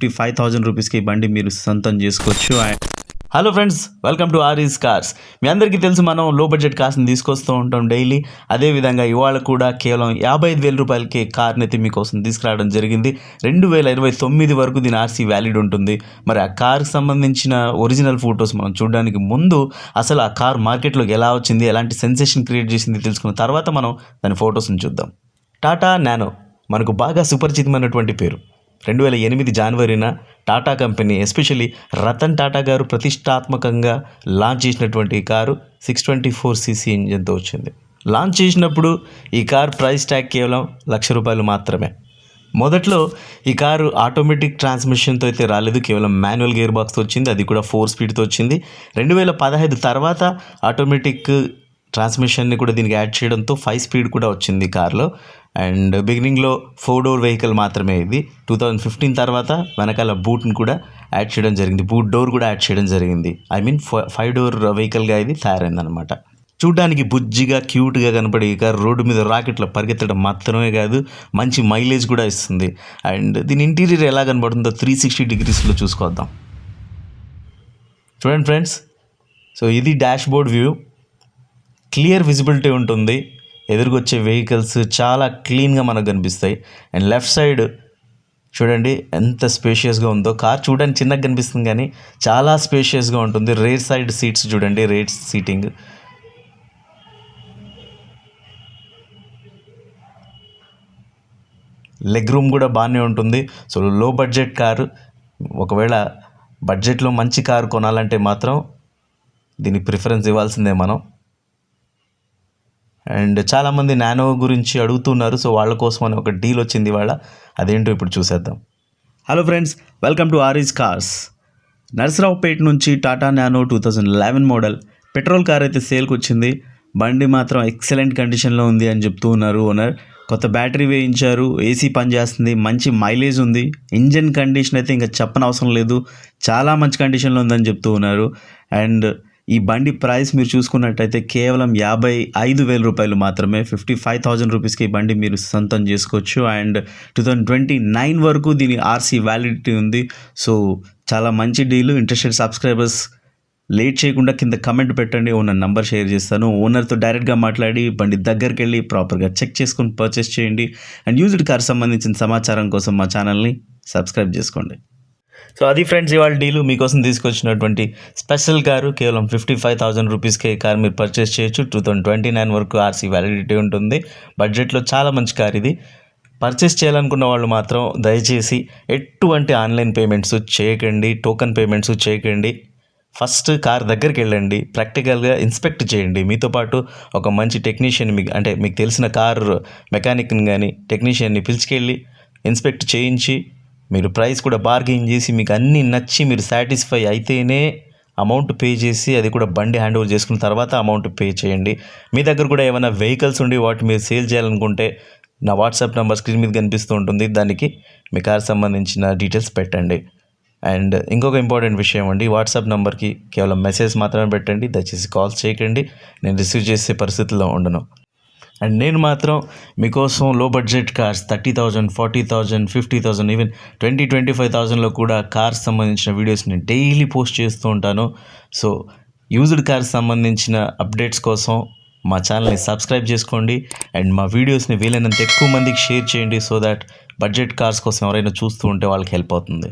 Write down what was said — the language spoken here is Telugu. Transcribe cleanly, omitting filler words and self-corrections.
55,000 రూపీస్కి ఈ బండి మీరు సొంతం చేసుకోవచ్చు. Hello friends, welcome to RS cars. మీ అందరికీ తెలుసు మనం లో బడ్జెట్ కార్స్ని తీసుకొస్తూ ఉంటాం డైలీ. అదేవిధంగా ఇవాళ కూడా కేవలం 55,000 రూపాయలకి కార్ని అయితే మీకోసం తీసుకురావడం జరిగింది. 2029 వరకు దీని ఆర్సీ వ్యాలిడ్ ఉంటుంది. మరి ఆ కార్కి సంబంధించిన ఒరిజినల్ ఫొటోస్ మనం చూడడానికి ముందు అసలు ఆ కార్ మార్కెట్లోకి ఎలా వచ్చింది, ఎలాంటి సెన్సేషన్ క్రియేట్ చేసింది తెలుసుకున్న తర్వాత మనం దాని ఫొటోస్ని చూద్దాం. టాటా నానో మనకు బాగా సుపరిచితమైనటువంటి పేరు. 2008 జనవరిన టాటా కంపెనీ ఎస్పెషల్లీ రతన్ టాటా గారు ప్రతిష్టాత్మకంగా లాంచ్ చేసినటువంటి కారు 624cc ఇంజన్తో వచ్చింది. లాంచ్ చేసినప్పుడు ఈ కార్ ప్రైస్ ట్యాగ్ కేవలం ₹1,00,000 మాత్రమే. మొదట్లో ఈ కారు ఆటోమేటిక్ ట్రాన్స్మిషన్తో అయితే రాలేదు, కేవలం మాన్యువల్ గేర్ బాక్స్తో వచ్చింది, అది కూడా 4 స్పీడ్తో వచ్చింది. 2015 తర్వాత ఆటోమేటిక్ ట్రాన్స్మిషన్ని కూడా దీనికి యాడ్ చేయడంతో 5 స్పీడ్ కూడా వచ్చింది కార్లో. అండ్ బిగినింగ్లో 4 డోర్ వెహికల్ మాత్రమే ఇది. 2015 తర్వాత వెనకాల బూట్ని కూడా యాడ్ చేయడం జరిగింది, బూట్ డోర్ కూడా యాడ్ చేయడం జరిగింది. 5 డోర్ వెహికల్గా ఇది తయారైందనమాట. చూడ్డానికి బుజ్జిగా క్యూట్గా కనపడే ఈ కార్ రోడ్డు మీద రాకెట్లో పరిగెత్తడం మాత్రమే కాదు, మంచి మైలేజ్ కూడా ఇస్తుంది. అండ్ దీని ఇంటీరియర్ ఎలా కనబడుతుందో 360 డిగ్రీస్లో చూసుకొద్దాం. చూడండి ఫ్రెండ్స్, సో ఇది dash board view. Clear visibility ఉంటుంది, ఎదురుకొచ్చే వెహికల్స్ చాలా క్లీన్గా మనకు కనిపిస్తాయి. అండ్ లెఫ్ట్ సైడ్ చూడండి ఎంత స్పేషియస్గా ఉందో. కార్ చూడడానికి చిన్నగా కనిపిస్తుంది కానీ చాలా స్పేషియస్గా ఉంటుంది. రేర్ సైడ్ సీట్స్ చూడండి, రేర్ సీటింగ్. లెగ్ రూమ్ కూడా బాగానే ఉంటుంది. సో లో బడ్జెట్ కారు, ఒకవేళ బడ్జెట్లో మంచి కారు కొనాలంటే మాత్రం దీనికి ప్రిఫరెన్స్ ఇవ్వాల్సిందే మనం. అండ్ చాలామంది నానో గురించి అడుగుతున్నారు, సో వాళ్ళ కోసం అని ఒక డీల్ వచ్చింది ఇవాళ. అదేంటో ఇప్పుడు చూసేద్దాం. Hello friends, welcome to RS cars. Narasaraopet నుంచి Tata Nano 2011 model petrol car అయితే సేల్కి వచ్చింది. బండి మాత్రం ఎక్సలెంట్ కండిషన్లో ఉంది అని చెప్తూ ఉన్నారు ఓనర్. కొత్త బ్యాటరీ వేయించారు, ఏసీ పనిచేస్తుంది, మంచి మైలేజ్ ఉంది. ఇంజన్ కండిషన్ అయితే ఇంకా చెప్పనవసరం లేదు, చాలా మంచి కండిషన్లో ఉందని చెప్తూ ఉన్నారు. అండ్ ఈ బండి ప్రైస్ మీరు చూసుకున్నట్టయితే కేవలం 55,000 రూపాయలు మాత్రమే. 55,000 రూపీస్కి ఈ బండి మీరు సొంతం చేసుకోవచ్చు. అండ్ 2029 వరకు దీని ఆర్సీ వ్యాలిడిటీ ఉంది. సో చాలా మంచి డీలు. ఇంట్రెస్టెడ్ సబ్స్క్రైబర్స్ లేట్ చేయకుండా కింద కమెంట్ పెట్టండి, ఓనర్ నంబర్ షేర్ చేస్తాను. ఓనర్తో డైరెక్ట్గా మాట్లాడి బండి దగ్గరికి వెళ్ళి ప్రాపర్గా చెక్ చేసుకొని పర్చేస్ చేయండి. అండ్ యూజ్డ్ కార్ సంబంధించిన సమాచారం కోసం మా ఛానల్ని సబ్స్క్రైబ్ చేసుకోండి. సో అది ఫ్రెండ్స్ ఇవాళ డీలు. మీకోసం తీసుకొచ్చినటువంటి స్పెషల్ కారు కేవలం 55,000 రూపీస్కే కార్ మీరు పర్చేస్ చేయొచ్చు. 2029 వరకు ఆర్సీ వ్యాలిడిటీ ఉంటుంది. బడ్జెట్లో చాలా మంచి కార్ ఇది. పర్చేస్ చేయాలనుకున్న వాళ్ళు మాత్రం దయచేసి ఎటువంటి ఆన్లైన్ పేమెంట్స్ చేయకండి, టోకన్ పేమెంట్స్ చేయకండి. ఫస్ట్ కార్ దగ్గరికి వెళ్ళండి, ప్రాక్టికల్గా ఇన్స్పెక్ట్ చేయండి. మీతో పాటు ఒక మంచి టెక్నీషియన్, మీకు తెలిసిన కార్ మెకానిక్ని కానీ టెక్నీషియన్ని పిలుచుకెళ్ళి ఇన్స్పెక్ట్ చేయించి మీరు ప్రైస్ కూడా బార్గెయిన్ చేసి మీకు అన్నీ నచ్చి మీరు సాటిస్ఫై అయితేనే అమౌంట్ పే చేసి, అది కూడా బండి హ్యాండ్ ఓవర్ చేసుకున్న తర్వాత అమౌంట్ పే చేయండి. మీ దగ్గర కూడా ఏమైనా వెహికల్స్ ఉండి వాటి మీరు సేల్ చేయాలనుకుంటే నా వాట్సాప్ నెంబర్ స్క్రీన్ మీద కనిపిస్తూ ఉంటుంది, దానికి మీ కార్ సంబంధించిన డీటెయిల్స్ పెట్టండి. అండ్ ఇంకొక ఇంపార్టెంట్ విషయం అండి, వాట్సాప్ నెంబర్కి కేవలం మెసేజ్ మాత్రమే పెట్టండి, దయచేసి కాల్స్ చేయకండి. నేను రిసీవ్ చేసే పరిస్థితుల్లో ఉండను. అండ్ నేను మాత్రం మీకోసం లో బడ్జెట్ కార్స్ 30,000, 40,000, 50,000, ఈవెన్ 20,000-25,000లో కూడా కార్స్ సంబంధించిన వీడియోస్ నేను డైలీ పోస్ట్ చేస్తూ ఉంటాను. సో యూజ్డ్ కార్స్ సంబంధించిన అప్డేట్స్ కోసం మా ఛానల్ని సబ్స్క్రైబ్ చేసుకోండి. అండ్ మా వీడియోస్ని వీలైనంత ఎక్కువ మందికి షేర్ చేయండి, సో దాట్ బడ్జెట్ కార్స్ కోసం ఎవరైనా చూస్తూ ఉంటే వాళ్ళకి హెల్ప్ అవుతుంది.